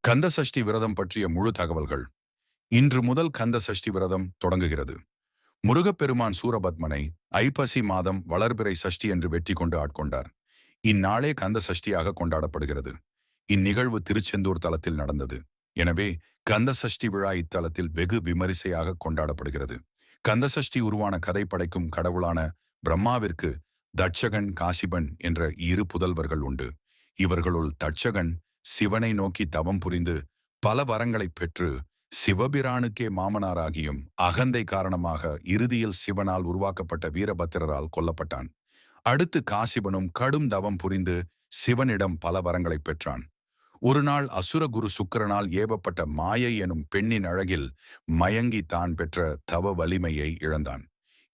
கந்த சஷ்டி விரதம் பற்றிய முழு தகவல்கள். இன்று முதல் கந்த சஷ்டி விரதம் தொடங்குகிறது. முருகப்பெருமான் சூரபத்மனை ஐப்பசி மாதம் வளர்பிறை சஷ்டி என்று வெற்றி கொண்டு ஆட்கொண்டார். இந்நாளே கந்த சஷ்டியாக கொண்டாடப்படுகிறது. இந்நிகழ்வு திருச்செந்தூர் தலத்தில் நடந்தது. எனவே கந்த சஷ்டி விழா இத்தலத்தில் வெகு விமரிசையாக கொண்டாடப்படுகிறது. கந்த சஷ்டி உருவான கதை படைக்கும் கடவுளான பிரம்மாவிற்கு தட்சகன் காசிபன் என்ற இரு புதல்வர்கள் உண்டு. இவர்களுள் தட்சகன் சிவனை நோக்கி தவம் புரிந்து பல வரங்களைப் பெற்று சிவபிரானுக்கே மாமனாராகியும் அகந்தை காரணமாக இறுதியில் சிவனால் உருவாக்கப்பட்ட வீரபத்திரரால் கொல்லப்பட்டான். அடுத்து காசிபனும் கடும் தவம் புரிந்து சிவனிடம் பல வரங்களைப் பெற்றான். ஒரு நாள் அசுரகுரு சுக்கிரனால் ஏவப்பட்ட மாயை எனும் பெண்ணின் அழகில் மயங்கி தான் பெற்ற தவ வலிமையை இழந்தான்.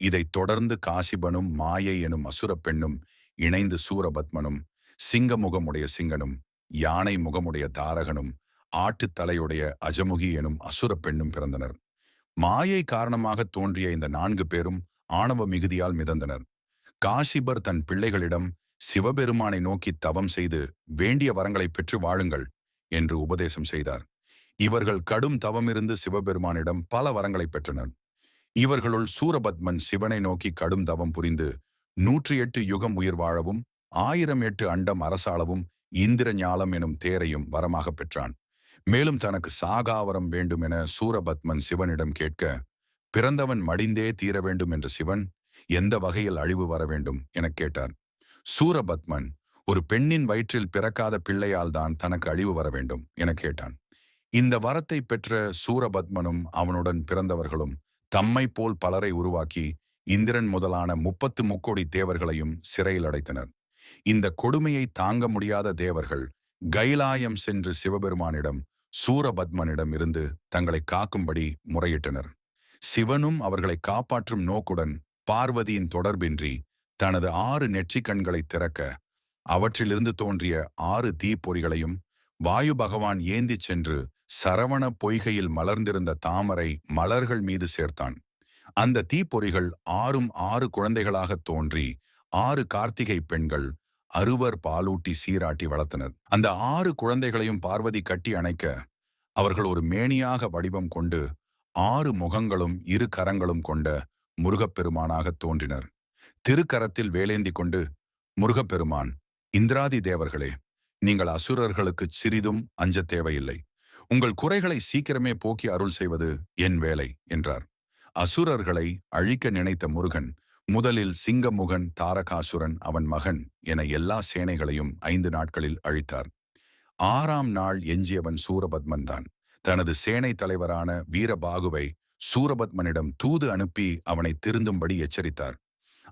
இதைத் தொடர்ந்து காசிபனும் மாயை எனும் அசுர பெண்ணும் இணைந்து சூரபத்மனும் சிங்கமுகமுடைய சிங்கனும் யானை முகமுடைய தாரகனும் ஆட்டுத்தலையுடைய அஜமுகி எனும் அசுர பெண்ணும் பிறந்தனர். மாயை காரணமாக தோன்றிய இந்த 4 பேரும் ஆணவ மிகுதியால் மிதந்தனர். காசிபர் தன் பிள்ளைகளிடம் சிவபெருமானை நோக்கி தவம் செய்து வேண்டிய வரங்களை பெற்று வாழுங்கள் என்று உபதேசம் செய்தார். இவர்கள் கடும் தவமிருந்து சிவபெருமானிடம் பல வரங்களை பெற்றனர். இவர்களுள் சூரபத்மன் சிவனை நோக்கி கடும் தவம் புரிந்து 108 யுகம் உயிர் வாழவும் 1008 அண்டம் அரசாளவும் இந்திர ஞாலம் எனும் தேரையும் வரமாக பெற்றான். மேலும் தனக்கு சாகாவரம் வேண்டும் என சூரபத்மன் சிவனிடம் கேட்க, பிறந்தவன் மடிந்தே தீர வேண்டும் என்ற சிவன் எந்த வகையில் அழிவு வர வேண்டும் என கேட்டார். சூரபத்மன் ஒரு பெண்ணின் வயிற்றில் பிறக்காத பிள்ளையால் தான் தனக்கு அழிவு வர வேண்டும் என கேட்டான். இந்த வரத்தை பெற்ற சூரபத்மனும் அவனுடன் பிறந்தவர்களும் தம்மை போல் பலரை உருவாக்கி இந்திரன் முதலான 30 முக்கோடி தேவர்களையும் சிறையில் அடைத்தனர். இந்த கொடுமையை தாங்க முடியாத தேவர்கள் கைலாயம் சென்று சிவபெருமானிடம் சூரபத்மனிடம் இருந்து தங்களை காக்கும்படி முறையிட்டனர். சிவனும் அவர்களை காப்பாற்றும் நோக்குடன் பார்வதியின் தொடர்பின்றி தனது 6 நெற்றிக் கண்களை திறக்க அவற்றிலிருந்து தோன்றிய 6 தீப்பொறிகளையும் வாயு பகவான் ஏந்திச் சென்று சரவண பொய்கையில் மலர்ந்திருந்த தாமரை மலர்கள் மீது சேர்த்தான். அந்த தீப்பொறிகள் 6ம் 6 குழந்தைகளாக தோன்றி 6 கார்த்திகை பெண்கள் அறுவர் பாலூட்டி சீராட்டி வளர்த்தனர். அந்த 6 குழந்தைகளையும் பார்வதி கட்டி அணைக்க அவர்கள் ஒரு மேனியாக வடிவம் கொண்டு 6 முகங்களும் 2 கரங்களும் கொண்ட முருகப்பெருமானாக தோன்றினர். திருக்கரத்தில் வேலேந்தி கொண்டு, முருகப்பெருமான், இந்திராதி தேவர்களே, நீங்கள் அசுரர்களுக்கு சிறிதும் அஞ்ச தேவையில்லை. உங்கள் குறைகளை சீக்கிரமே போக்கி அருள் செய்வது என் வேலை என்றார். அசுரர்களை அழிக்க நினைத்த முருகன் முதலில் சிங்கமுகன், தாரகாசுரன், அவன் மகன் என எல்லா சேனைகளையும் 5 நாட்களில் அழித்தார். 6ஆம் நாள் எஞ்சியவன் சூரபத்மன் தான். தனது சேனை தலைவரான வீரபாகுவை சூரபத்மனிடம் தூது அனுப்பி அவனை திருந்தும்படி எச்சரித்தார்.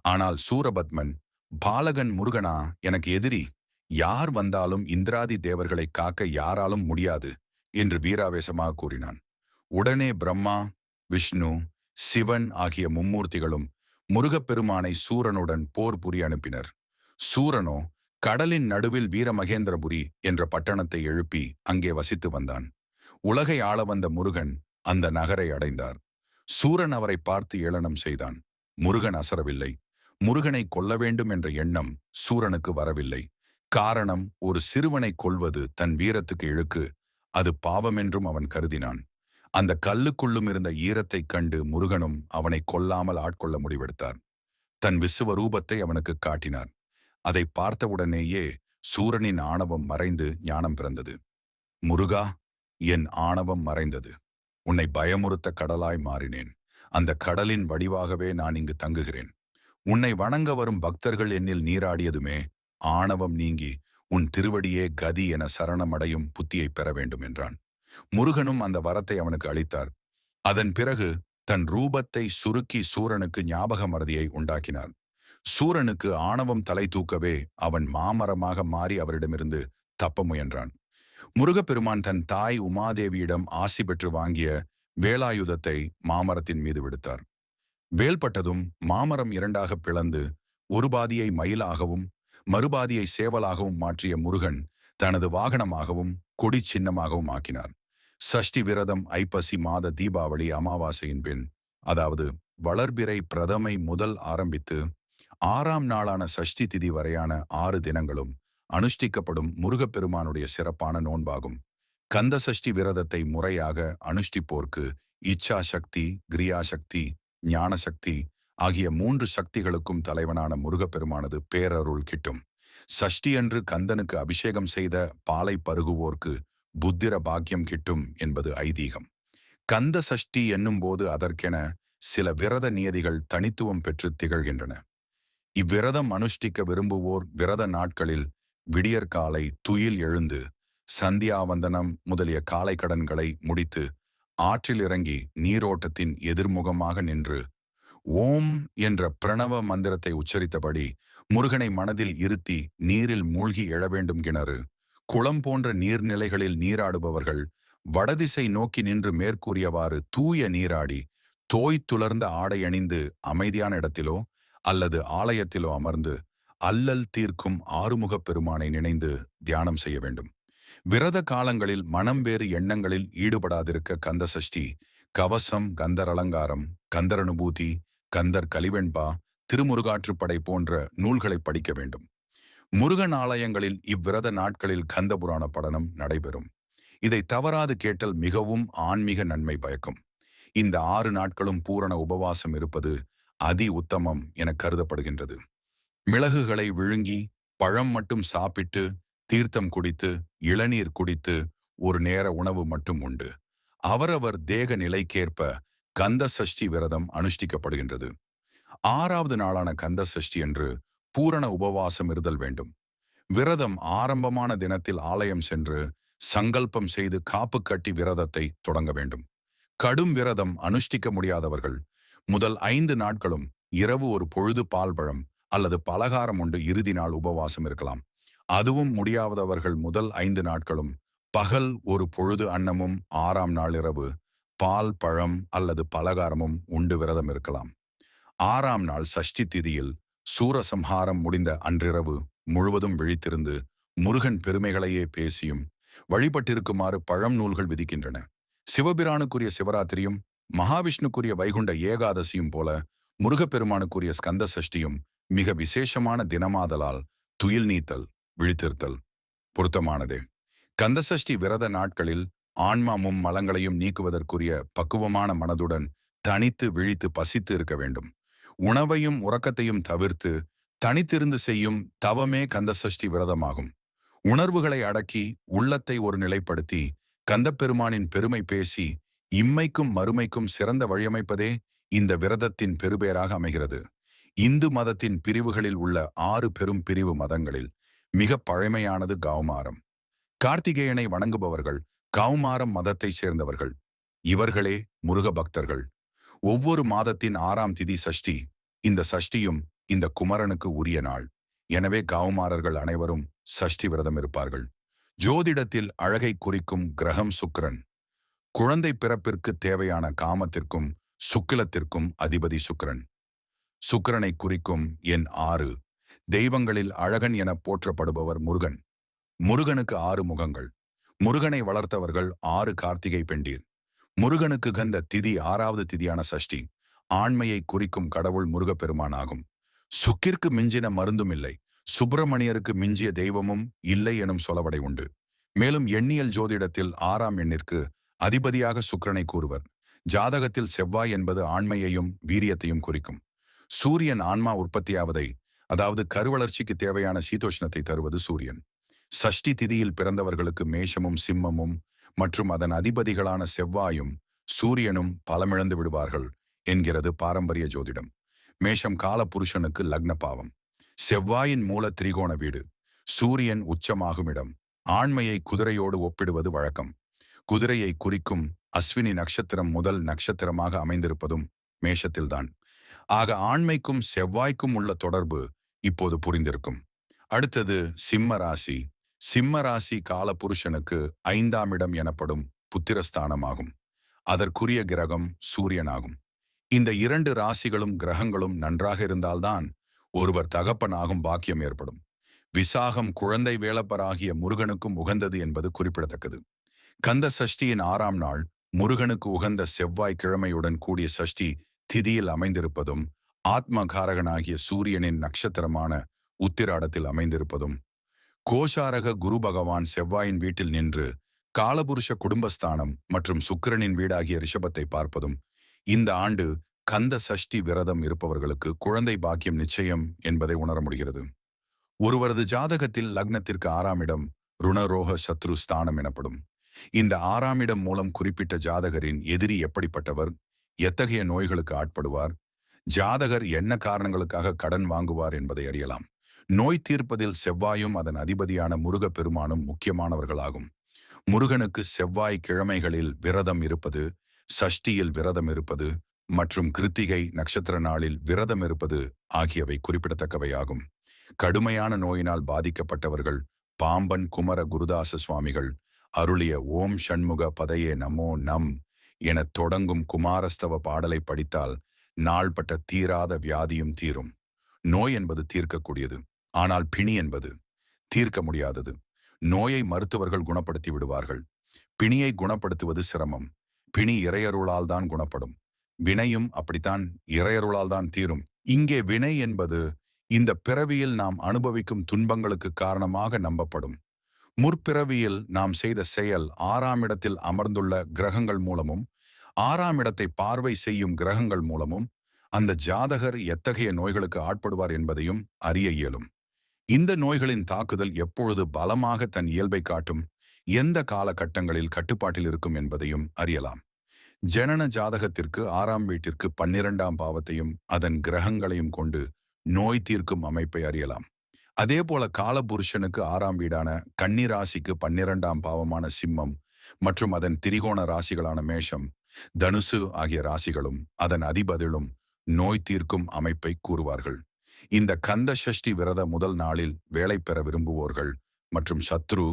ஆனால் சூரபத்மன், பாலகன் முருகனா எனக்கு எதிரி, யார் வந்தாலும் இந்திராதி தேவர்களை காக்க யாராலும் முடியாது என்று வீராவேசமாக கூறினான். உடனே பிரம்மா, விஷ்ணு, சிவன் ஆகிய மும்மூர்த்திகளும் முருகப்பெருமானை சூரனுடன் போர் புரிய அனுப்பினர். சூரனோ கடலின் நடுவில் வீரமகேந்திரபுரி என்ற பட்டணத்தை எழுப்பி அங்கே வசித்து வந்தான். உலகை ஆள வந்த முருகன் அந்த நகரை அடைந்தார். சூரன் அவரை பார்த்து ஏளனம் செய்தான். முருகன் அசரவில்லை. முருகனை கொல்ல வேண்டும் என்ற எண்ணம் சூரனுக்கு வரவில்லை. காரணம், ஒரு சிறுவனை கொல்வது தன் வீரத்துக்கு இழுக்கு, அது பாவமென்றும் அவன் கருதினான். அந்த கல்லுக்குள்ளும் இருந்த ஈரத்தைக் கண்டு முருகனும் அவனை கொல்லாமல் ஆட்கொள்ள முடிவெடுத்தார். தன் விசுவரூபத்தை அவனுக்கு காட்டினார். அதை பார்த்தவுடனேயே சூரனின் ஆணவம் மறைந்து ஞானம் பிறந்தது. முருகா, என் ஆணவம் மறைந்தது. உன்னை பயமுறுத்த கடலாய் மாறினேன். அந்த கடலின் வடிவாகவே நான் இங்கு தங்குகிறேன். உன்னை வணங்க வரும் பக்தர்கள் என்னில் நீராடியதுமே ஆணவம் நீங்கி உன் திருவடியே கதி என சரணமடையும் புத்தியை பெற வேண்டும் என்றான். முருகனும் அந்த வரத்தை அவனுக்கு அளித்தார். அதன் பிறகு தன் ரூபத்தை சுருக்கி சூரனுக்கு ஞாபக மறதியை உண்டாக்கினார். சூரனுக்கு ஆணவம் தலை தூக்கவே அவன் மாமரமாக மாறி அவரிடமிருந்து தப்ப முயன்றான். முருகப்பெருமான் தன் தாய் உமாதேவியிடம் ஆசி பெற்று வாங்கிய வேலாயுதத்தை மாமரத்தின் மீது விடுத்தார். வேல்பட்டதும் மாமரம் 2ஆக பிளந்து ஒரு பாதியை மயிலாகவும் மறுபாதியை சேவலாகவும் மாற்றிய முருகன் தனது வாகனமாகவும் கொடி சின்னமாகவும் ஆக்கினார். சஷ்டி விரதம் ஐப்பசி மாத தீபாவளி அமாவாசையின் பின், அதாவது வளர்பிறை பிரதமை முதல் ஆரம்பித்து 6ஆம் நாளான சஷ்டி திதி வரையான 6 தினங்களும் அனுஷ்டிக்கப்படும் முருகப்பெருமானுடைய சிறப்பான நோன்பாகும். கந்த சஷ்டி விரதத்தை முறையாக அனுஷ்டிப்போர்க்கு இச்சா சக்தி, கிரியா சக்தி, ஞான சக்தி ஆகிய 3 சக்திகளுக்கும் தலைவனான முருகப்பெருமானது பேரருள் கிட்டும். சஷ்டி அன்று கந்தனுக்கு அபிஷேகம் செய்த பாலை பருகுவோர்க்கு புத்திர பாக்கியம் கிட்டும் என்பது ஐதீகம். கந்த சஷ்டி என்னும்போது அதற்கென சில விரத நியதிகள் தனித்துவம் பெற்று திகழ்கின்றன. இவ்விரதம் அனுஷ்டிக்க விரும்புவோர் விரத நாட்களில் விடியற்காலை துயில் எழுந்து சந்தியாவந்தனம் முதலிய காலை கடன்களை முடித்து ஆற்றில் இறங்கி நீரோட்டத்தின் எதிர்முகமாக நின்று ஓம் என்ற பிரணவ மந்திரத்தை உச்சரித்தபடி முருகனை மனதில் இருத்தி நீரில் மூழ்கி எழ வேண்டும். கிணறு, குளம் போன்ற நீர்நிலைகளில் நீராடுபவர்கள் வடதிசை நோக்கி நின்று மேற்கூறியவாறு தூய நீராடி தோய்த்துலர்ந்த ஆடை அணிந்து அமைதியான இடத்திலோ அல்லது ஆலயத்திலோ அமர்ந்து அல்லல் தீர்க்கும் ஆறுமுகப் பெருமானை நினைந்து தியானம் செய்ய வேண்டும். விரத காலங்களில் மனம் வேறு எண்ணங்களில் ஈடுபடாதிருக்க கந்த சஷ்டி, கவசம், கந்தர் அலங்காரம், கந்தர் அனுபூதி, கந்தர் கலிவெண்பா, திருமுருகாற்றுப்படை போன்ற நூல்களை படிக்க வேண்டும். முருகன் ஆலயங்களில் இவ்விரத நாட்களில் கந்த புராண படனம் நடைபெறும். இதை தவறாது கேட்டல் மிகவும் ஆன்மீக நன்மை பயக்கும். இந்த 6 நாட்களும் பூரண உபவாசம் இருப்பது அதி உத்தமம் என கருதப்படுகின்றது. மிளகுகளை விழுங்கி பழம் மட்டும் சாப்பிட்டு தீர்த்தம் குடித்து இளநீர் குடித்து ஒரு நேர உணவு மட்டும் உண்டு. அவரவர் தேக நிலைக்கேற்ப கந்த சஷ்டி விரதம் அனுஷ்டிக்கப்படுகின்றது. 6வது நாளான கந்த சஷ்டி அன்று பூரண உபவாசம் இருதல் வேண்டும். விரதம் ஆரம்பமான தினத்தில் ஆலயம் சென்று சங்கல்பம் செய்து காப்பு கட்டி விரதத்தை தொடங்க வேண்டும். கடும் விரதம் அனுஷ்டிக்க முடியாதவர்கள் முதல் 5 நாட்களும் இரவு ஒரு பொழுது பால் பழம் அல்லது பலகாரம் உண்டு இறுதி நாள் உபவாசம் இருக்கலாம். அதுவும் முடியாதவர்கள் முதல் 5 நாட்களும் பகல் ஒரு பொழுது அன்னமும் 6ஆம் நாள் இரவு பால் பழம் அல்லது பலகாரமும் உண்டு விரதம் இருக்கலாம். 6ஆம் நாள் சஷ்டி திதியில் சூரசம்ஹாரம் முடிந்த அன்றிரவு முழுவதும் விழித்திருந்து முருகன் பெருமைகளையே பேசியும் வழிபட்டிருக்குமாறு பழம் நூல்கள் விதிக்கின்றன. சிவபிரானுக்குரிய சிவராத்திரியும் மகாவிஷ்ணுக்குரிய வைகுண்ட ஏகாதசியும் போல முருகப்பெருமானுக்குரிய ஸ்கந்த சஷ்டியும் மிக விசேஷமான தினமாதலால் துயில் நீத்தல், விழித்திருத்தல் பொருத்தமானதே. கந்தசஷ்டி விரத நாட்களில் ஆன்மாமும் மலங்களையும் நீக்குவதற்குரிய பக்குவமான மனதுடன் தனித்து விழித்து பசித்து இருக்க வேண்டும். உணவையும் உறக்கத்தையும் தவிர்த்து தனித்திருந்து செய்யும் தவமே கந்தசஷ்டி விரதமாகும். உணர்வுகளை அடக்கி உள்ளத்தை ஒரு நிலைப்படுத்தி கந்தப்பெருமானின் பெருமை பேசி இம்மைக்கும் மறுமைக்கும் சிறந்த வழியமைப்பதே இந்த விரதத்தின் பெருபேராக அமைகிறது. இந்து மதத்தின் பிரிவுகளில் உள்ள 6 பெரும் பிரிவு மதங்களில் மிக பழமையானது கௌமாரம். கார்த்திகேயனை வணங்குபவர்கள் கௌமாரம் மதத்தை சேர்ந்தவர்கள். இவர்களே முருக பக்தர்கள். ஒவ்வொரு மாதத்தின் 6ஆம் திதி சஷ்டி. இந்த சஷ்டியும் இந்த குமரனுக்கு உரிய நாள். எனவே கௌமாரர்கள் அனைவரும் சஷ்டி விரதம் இருப்பார்கள். ஜோதிடத்தில் அழகை குறிக்கும் கிரகம் சுக்கிரன். குழந்தை பிறப்பிற்கு தேவையான காமத்திற்கும் சுக்கிலத்திற்கும் அதிபதி சுக்கிரன். சுக்கிரனை குறிக்கும் எண் 6. தெய்வங்களில் அழகன் என போற்றப்படுபவர் முருகன். முருகனுக்கு 6 முகங்கள். முருகனை வளர்த்தவர்கள் 6 கார்த்திகை பெண்டீர். முருகனுக்கு கந்த திதி 6வது திதியான சஷ்டி. ஆண்மையை குறிக்கும் கடவுள் முருகப்பெருமான் ஆகும். சுக்கிற்கு மிஞ்சின மருந்தும் இல்லை, சுப்பிரமணியருக்கு மிஞ்சிய தெய்வமும் இல்லை எனும் சொலவடை உண்டு. மேலும் எண்ணியல் ஜோதிடத்தில் 6ஆம் எண்ணிற்கு அதிபதியாக சுக்கிரனை கூறுவர். ஜாதகத்தில் செவ்வாய் என்பது ஆண்மையையும் வீரியத்தையும் குறிக்கும். சூரியன் ஆன்மா உற்பத்தியாவதை, அதாவது கருவளர்ச்சிக்கு தேவையான சீதோஷ்ணத்தை தருவது சூரியன். சஷ்டி திதியில் பிறந்தவர்களுக்கு மேஷமும் சிம்மமும் மற்றும் அதன் அதிபதிகளான செவ்வாயும் சூரியனும் பலமிழந்து விடுவார்கள் என்கிறது பாரம்பரிய ஜோதிடம். மேஷம் கால புருஷனுக்கு லக்ன பாவம். செவ்வாயின் மூல திரிகோண வீடு. சூரியன் உச்சமாகும் இடம். ஆண்மையை குதிரையோடு ஒப்பிடுவது வழக்கம். குதிரையை குறிக்கும் அஸ்வினி நட்சத்திரம் முதல் நட்சத்திரமாக அமைந்திருப்பதும் மேஷத்தில்தான். ஆக ஆண்மைக்கும் செவ்வாய்க்கும் உள்ள தொடர்பு இப்போது புரிந்திருக்கும். அடுத்தது சிம்ம ராசி. சிம்ம ராசி கால புருஷனுக்கு 5ஆம் இடம் எனப்படும் புத்திரஸ்தானமாகும். அதற்குரிய கிரகம் சூரியனாகும். இந்த 2 ராசிகளும் கிரகங்களும் நன்றாக இருந்தால்தான் ஒருவர் தகப்பனாகும் பாக்கியம் ஏற்படும். விசாகம் குழந்தை வேலப்பராகிய முருகனுக்கும் உகந்தது என்பது குறிப்பிடத்தக்கது. கந்த சஷ்டியின் 6ஆம் நாள் முருகனுக்கு உகந்த செவ்வாய் கிழமையுடன் கூடிய சஷ்டி திதியில் அமைந்திருப்பதும் ஆத்மகாரகனாகிய சூரியனின் நட்சத்திரமான உத்திராடத்தில் அமைந்திருப்பதும், கோஷாரக குரு பகவான் செவ்வாயின் வீட்டில் நின்று காலபுருஷ குடும்பஸ்தானம் மற்றும் சுக்கிரனின் வீடாகிய ரிஷபத்தை பார்ப்பதும் இந்த ஆண்டு கந்த சஷ்டி விரதம் இருப்பவர்களுக்கு குழந்தை பாக்கியம் நிச்சயம் என்பதை உணர முடிகிறது. ஒருவரது ஜாதகத்தில் லக்னத்திற்கு 6ஆம் இடம் ருணரோக சத்ரு ஸ்தானம் எனப்படும். இந்த 6ஆம் இடம் மூலம் குறிப்பிட்ட ஜாதகரின் எதிரி எப்படிப்பட்டவர், எத்தகைய நோய்களுக்கு ஆட்படுவார், ஜாதகர் என்ன காரணங்களுக்காக கடன் வாங்குவார் என்பதை அறியலாம். நோய் தீர்ப்பதில் செவ்வாயும் அதன் அதிபதியான முருகப் பெருமானும் முக்கியமானவர்களாகும். முருகனுக்கு செவ்வாய் கிழமைகளில் விரதம் இருப்பது, சஷ்டியில் விரதம் இருப்பது மற்றும் கிருத்திகை நட்சத்திர நாளில் விரதம் இருப்பது ஆகியவை குறிப்பிடத்தக்கவையாகும். கடுமையான நோயினால் பாதிக்கப்பட்டவர்கள் பாம்பன் குமர குருதாச சுவாமிகள் அருளிய ஓம் ஷண்முக பதையே நமோ நம் என தொடங்கும் குமாரஸ்தவ பாடலை படித்தால் நாள்பட்ட தீராத வியாதியும் தீரும். நோய் என்பது தீர்க்கக்கூடியது, ஆனால் பிணி என்பது தீர்க்க முடியாதது. நோயை மருத்துவர்கள் குணப்படுத்தி விடுவார்கள், பிணியை குணப்படுத்துவது சிரமம். பிணி இறையருளால் தான் குணப்படும், வினையும் அப்படித்தான் இறையருளால் தான் தீரும். இங்கே வினை என்பது இந்த பிறவியில் நாம் அனுபவிக்கும் துன்பங்களுக்கு காரணமாக நம்பப்படும். முற்பிறவியில் நாம் செய்த செயல் 6ஆம் இடத்தில் அமர்ந்துள்ள கிரகங்கள் மூலமும் 6ஆம் இடத்தை பார்வை செய்யும் கிரகங்கள் மூலமும் அந்த ஜாதகர் எத்தகைய நோய்களுக்கு ஆட்படுவார் என்பதையும் அறிய இயலும். இந்த நோய்களின் தாக்குதல் எப்பொழுது பலமாக தன் இயல்பை காட்டும், எந்த காலகட்டங்களில் கட்டுப்பாட்டில் இருக்கும் என்பதையும் அறியலாம். ஜனன ஜாதகத்திற்கு 6ஆம் வீட்டிற்கு 12ஆம் பாவத்தையும் அதன் கிரகங்களையும் கொண்டு நோய் தீர்க்கும் அமைப்பை அறியலாம். அதேபோல காலபுருஷனுக்கு 6ஆம் வீடான கன்னி ராசிக்கு 12ஆம் பாவமான சிம்மம் மற்றும் அதன் திரிகோண ராசிகளான மேஷம், தனுசு ஆகிய ராசிகளும் அதன் அதிபதிகளும் நோய் தீர்க்கும் அமைப்பை கூறுவார்கள். இந்த கந்த சஷ்டி விரத முதல் நாளில் வேலை பெற விரும்புவோர்கள் மற்றும் சத்ரு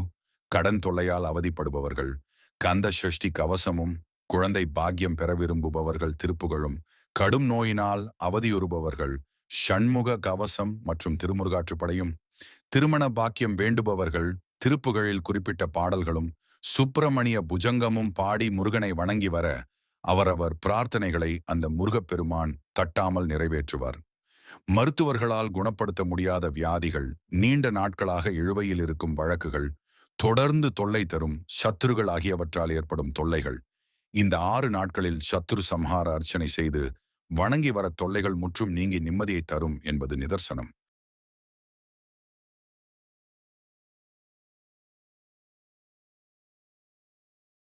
கடன் தொல்லையால் அவதிப்படுபவர்கள், கந்த சஷ்டி கவசமும் குழந்தை பாக்கியம் பெற விரும்புபவர்கள் திருப்புகளும், கடும் நோயினால் அவதியுறுபவர்கள் ஷண்முக கவசம் மற்றும் திருமுருகாற்றுப்படையும், திருமண பாக்கியம் வேண்டுபவர்கள் திருப்புகளில் குறிப்பிட்ட பாடல்களும் சுப்பிரமணிய புஜங்கமும் பாடி முருகனை வணங்கி வர அவரவர் பிரார்த்தனைகளை அந்த முருகப்பெருமான் தட்டாமல் நிறைவேற்றுவார். மருத்துவர்களால் குணப்படுத்த முடியாத வியாதிகள், நீண்ட நாட்களாக இழுவையில் இருக்கும் வழக்குகள், தொடர்ந்து தொல்லை தரும் சத்துருகள் ஆகியவற்றால் ஏற்படும் தொல்லைகள் இந்த 6 நாட்களில் சத்ரு சம்ஹார அர்ச்சனை செய்து வணங்கி வர தொல்லைகள் முற்றும் நீங்கி நிம்மதியை தரும் என்பது நிதர்சனம்.